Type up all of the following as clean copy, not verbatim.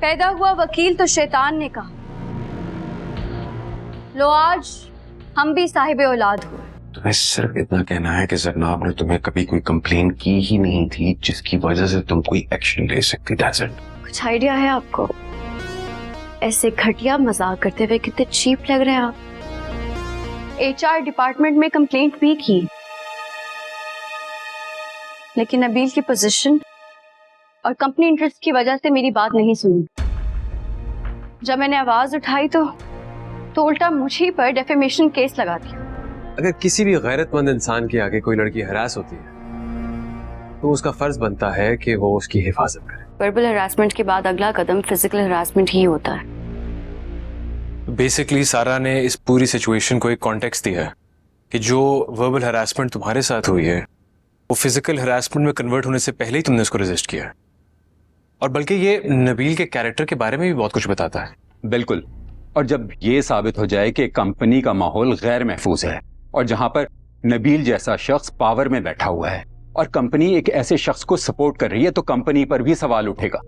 पैदा हुआ वकील तो शैतान ने कहा। लो आज हम भी साहिब औलाद हुए। तुम्हें सिर्फ इतना कहना है कि जरनाब ने तुम्हें कभी कोई कंप्लेन की ही नहीं थी जिसकी वजह से तुम कोई एक्शन ले सकती। That's it. कुछ आइडिया है आपको? ऐसे घटिया मजाक करते हुए कितने चीप लग रहे हैं आप। HR डिपार्टमेंट में कंप्लेंट भी की, लेकिन नबील की पोजीशन और कंपनी इंटरेस्ट की वजह से मेरी बात नहीं सुनी। जब मैंने आवाज उठाई तो उल्टा मुझी पर डेफेमेशन केस लगा दिया। अगर किसी भी गैरतमंद इंसान के आगे कोई लड़की हरास होती है तो उसका फर्ज बनता है कि वो उसकी हिफाजत करे। वर्बल हरासमेंट के बाद अगला कदम फिजिकल हरासमेंट ही होता है। बेसिकली सारा ने इस पूरी सिचुएशन को एक कॉन्टेक्स्ट दिया है कि जो वर्बल हरासमेंट तुम्हारे साथ हुई है वो फिजिकल हरासमेंट में कन्वर्ट होने से पहले ही तुमने उसको रेजिस्ट किया है। और बल्कि ये नबील के कैरेक्टर के बारे में भी बहुत कुछ बताता है। बिल्कुल। और जब ये साबित हो जाए कि कंपनी का माहौल गैर महफूज है और जहां पर नबील जैसा शख्स पावर में बैठा हुआ है और कंपनी एक ऐसे शख्स को सपोर्ट कर रही है तो कंपनी पर भी सवाल उठेगा।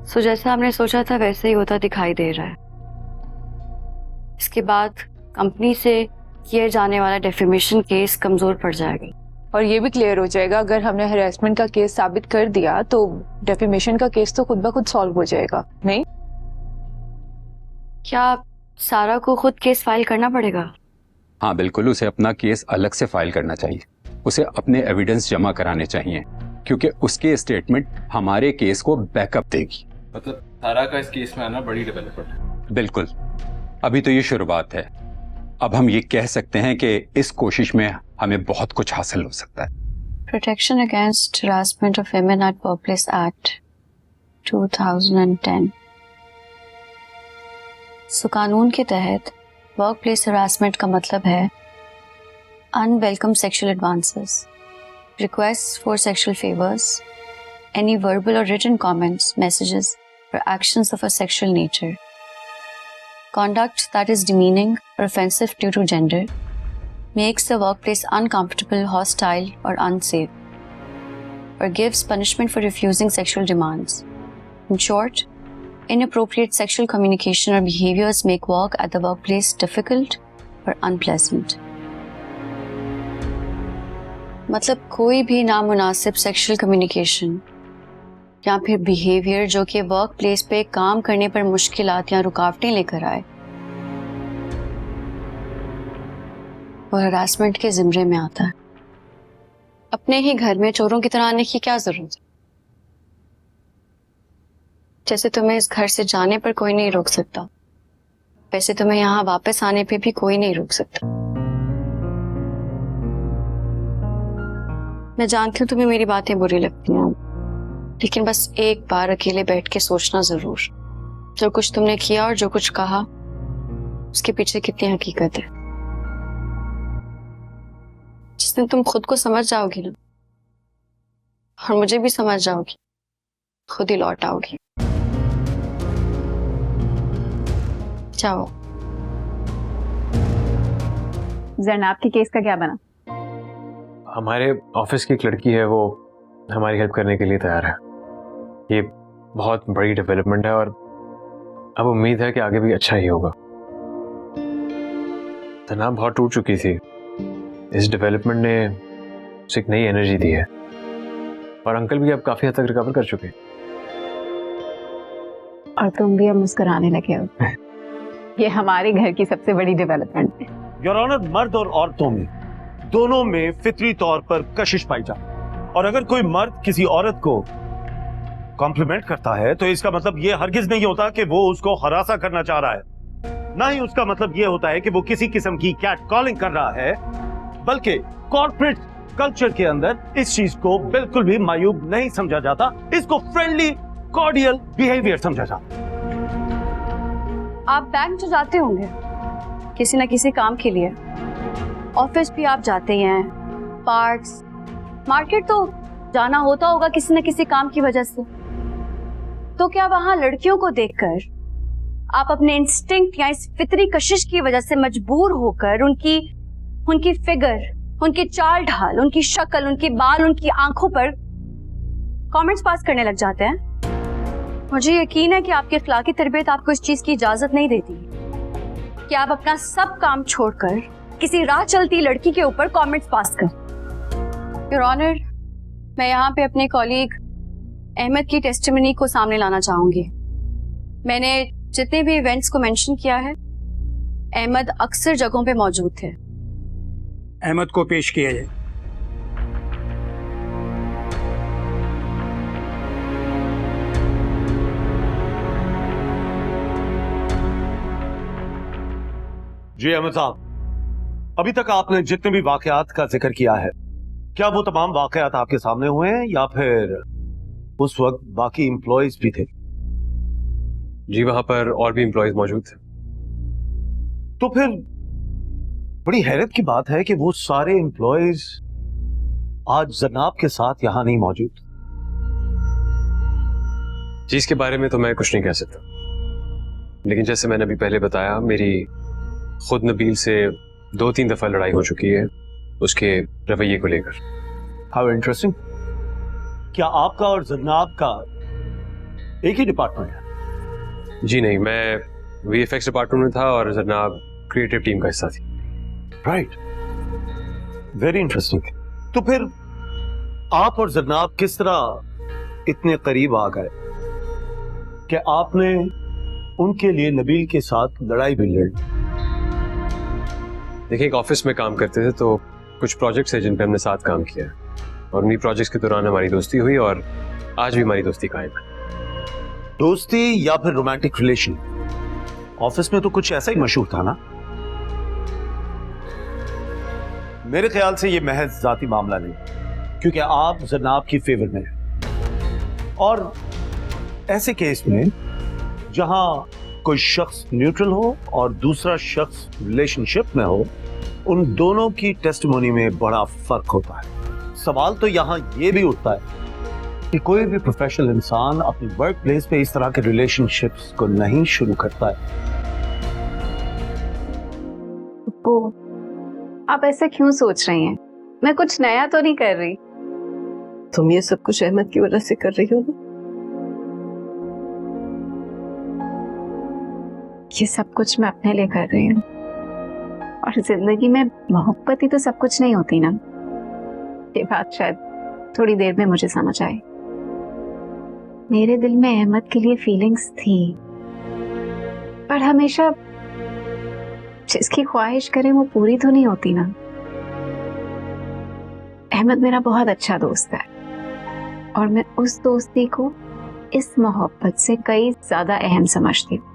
सो जैसा हमने सोचा था वैसे ही होता दिखाई दे रहा है। इसके बाद कंपनी से किए जाने वाला डेफेमेशन केस कमजोर पड़ जाएगा। और ये भी क्लियर हो जाएगा अगर हमने हरासमेंट का केस साबित कर दिया तो डेफेमेशन का केस तो खुद ब खुद सॉल्व हो जाएगा। नहीं, क्या सारा को खुद केस फाइल करना पड़ेगा? हाँ बिल्कुल, उसे अपना केस अलग से फाइल करना चाहिए। उसे अपने एविडेंस जमा कराने चाहिए क्योंकि उसके स्टेटमेंट हमारे केस को बैकअप देगी। मतलब सारा का इस केस में आना बड़ी डेवलपमेंट है। बिल्कुल, अभी तो ये शुरुआत है। अब हम ये कह सकते हैं कि इस कोशिश में हमें बहुत कुछ हासिल हो सकता है। Protection against harassment of women at workplace act 2010। So कानून के तहत वर्कप्लेस हरासमेंट का मतलब है unwelcome sexual advances, request for sexual favours, any verbal और written comments, messages or actions of a sexual nature, conduct that is demeaning or offensive due to gender, makes the workplace uncomfortable, hostile or unsafe, or gives punishment for refusing sexual demands. In short, inappropriate sexual communication or behaviors make work at the workplace difficult or unpleasant. मतलब कोई भी नामुनासिब sexual communication या फिर behaviour जो कि work place पे काम करने पर मुश्किलात या रुकावटें लेकर आए और हरासमेंट के जिम्मे में आता है। अपने ही घर में चोरों की तरह आने की क्या जरूरत है? जैसे तुम्हें इस घर से जाने पर कोई नहीं रोक सकता, वैसे तुम्हें यहाँ वापस आने पे भी कोई नहीं रोक सकता। मैं जानती हूँ तुम्हें मेरी बातें बुरी लगती हैं, लेकिन बस एक बार अकेले बैठ के सोचना जरूर, जो कुछ तुमने किया और जो कुछ कहा उसके पीछे कितनी हकीकत है। जिस दिन तुम खुद को समझ जाओगी ना और मुझे भी समझ जाओगी, खुद ही लौट आओगी। जाओ। जरनाब के केस का क्या बना? हमारे ऑफिस की एक लड़की है, वो हमारी हेल्प करने के लिए तैयार है। ये बहुत बड़ी डेवलपमेंट है और अब उम्मीद है कि आगे भी अच्छा ही होगा। तना बहुत टूट चुकी थी, इस डेवलपमेंट ने उसे एक नई एनर्जी दी है और अंकल भी अब काफी हद तक रिकवर कर चुके हैं। और तुम भी अब मुस्कुराने लगे हो। ये हमारे घर की सबसे बड़ी डेवलपमेंट है। योर ऑनर, मर्द और औरतों में दोनों में फितरी तौर पर कशिश पाई जाती है और अगर कोई मर्द किसी औरत को कॉम्प्लीमेंट करता है तो इसका मतलब ये हरगिज नहीं होता कि वो उसको हरासा करना चाह रहा है, ना ही उसका मतलब ये होता है कि वो किसी किस्म की कैट कॉलिंग कर रहा है, बल्कि कॉर्पोरेट कल्चर के अंदर इस चीज को बिल्कुल भी मायूब नहीं समझा जाता, इसको फ्रेंडली कॉर्डियल बिहेवियर समझा जाता। आप बैंक तो जाते होंगे किसी न किसी काम के लिए, ऑफिस भी आप जाते ही हैं, पार्क्स, मार्केट तो जाना होता होगा किसी न किसी काम की वजह से। तो क्या वहां लड़कियों को देखकर आप अपने इंस्टिंक्ट या इस फितरी कशिश की वजह से मजबूर होकर उनकी फिगर, उनकी चाल ढाल, उनकी शक्ल, उनके बाल, उनकी आंखों पर कमेंट्स पास करने लग जाते हैं? मुझे यकीन है कि आपकी अखलाकी तरबियत आपको इस चीज की इजाजत नहीं देती कि आप अपना सब काम छोड़कर किसी राह चलती लड़की के ऊपर कमेंट्स पास कर। योर ऑनर, मैं यहाँ पे अपने कॉलीग अहमद की टेस्टिमनी को सामने लाना चाहूंगी। मैंने जितने भी इवेंट्स को मेंशन किया है, अहमद अक्सर जगहों पे मौजूद थे। अहमद को पेश किया जाए। जी अहमद साहब, अभी तक आपने जितने भी वाकयात का जिक्र किया है, क्या वो तमाम वाकयात आपके सामने हुए हैं या फिर उस वक्त बाकी एम्प्लॉयज भी थे? जी वहां पर और भी एम्प्लॉयज मौजूद थे। तो फिर बड़ी हैरत की बात है कि वो सारे एम्प्लॉयज आज जनाब के साथ यहां नहीं मौजूद। जी इसके बारे में तो मैं कुछ नहीं कह सकता, लेकिन जैसे मैंने अभी पहले बताया, मेरी खुद नबील से 2-3 दफा लड़ाई हो चुकी है उसके रवैये को लेकर। How interesting. क्या आपका और जनाब का एक ही डिपार्टमेंट है? जी नहीं, मैं वीएफएक्स डिपार्टमेंट में था और जनाब क्रिएटिव टीम का हिस्सा थी। Right, very interesting. तो फिर आप और जनाब किस तरह इतने करीब आ गए कि आपने उनके लिए नबील के साथ लड़ाई भी लड़ी? देखिए, एक ऑफिस में काम करते थे तो कुछ प्रोजेक्ट्स हैं जिन पे हमने साथ काम किया और उन्हीं प्रोजेक्ट्स के दौरान हमारी दोस्ती हुई और आज भी हमारी दोस्ती कायम है। दोस्ती या फिर रोमांटिक रिलेशन? ऑफिस में तो कुछ ऐसा ही मशहूर था ना? मेरे ख्याल से ये महज जाती मामला नहीं, क्योंकि आप जनाब की फेवर में हैं और ऐसे केस में जहां कोई शख्स न्यूट्रल हो और दूसरा शख्स रिलेशनशिप में हो, उन दोनों की टेस्टिमोनी में बड़ा फर्क होता है। सवाल तो यहां यह भी उठता है कि कोई भी प्रोफेशनल इंसान अपनी वर्क प्लेस पे इस तरह के रिलेशनशिप्स को नहीं शुरू करता है। वो आप ऐसे क्यों सोच रही हैं? मैं कुछ नया तो नहीं कर रही। तुम ये सब कुछ अहमद की वजह से कर रही हो ना? ये सब कुछ मैं अपने लिए कर रही हूँ, और जिंदगी में मोहब्बत ही तो सब कुछ नहीं होती ना। ये बात शायद थोड़ी देर में मुझे समझ आई। मेरे दिल में अहमद के लिए फीलिंग्स थी, पर हमेशा जिसकी ख्वाहिश करे वो पूरी तो नहीं होती ना। अहमद मेरा बहुत अच्छा दोस्त है और मैं उस दोस्ती को इस मोहब्बत से कई ज्यादा अहम समझती हूँ,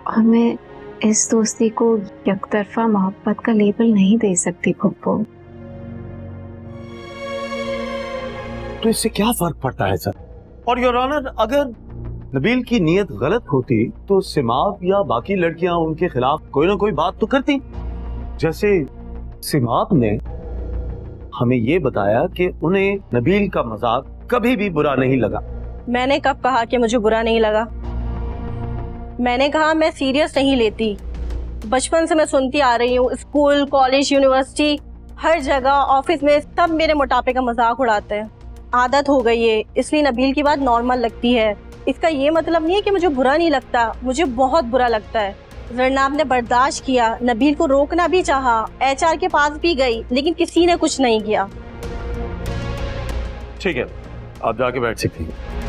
और मैं इस दोस्ती को यकतरफा मोहब्बत का लेबल नहीं दे सकती फुप्पो। तो इससे क्या फर्क पड़ता है सर? और योर ऑनर, अगर नबील की नीयत गलत होती तो सिमाब या बाकी लड़कियां उनके खिलाफ कोई ना कोई बात तो करती। जैसे सिमाब ने हमें ये बताया कि उन्हें नबील का मजाक कभी भी बुरा नहीं लगा। मैंने कब कहा कि मुझे बुरा नहीं लगा? मैंने कहा मैं सीरियस नहीं लेती। बचपन से मैं सुनती आ रही हूँ, स्कूल, कॉलेज, यूनिवर्सिटी, हर जगह, ऑफिस में सब मेरे मोटापे का मजाक उड़ाते हैं। आदत हो गई है, इसलिए नबील की बात नॉर्मल लगती है। इसका ये मतलब नहीं है कि मुझे बुरा नहीं लगता, मुझे बहुत बुरा लगता है। जरनाब ने बर्दाश्त किया, नबील को रोकना भी चाहा, HR के पास भी गई, लेकिन किसी ने कुछ नहीं किया। ठीक है, आप जाके बैठ सकती हैं।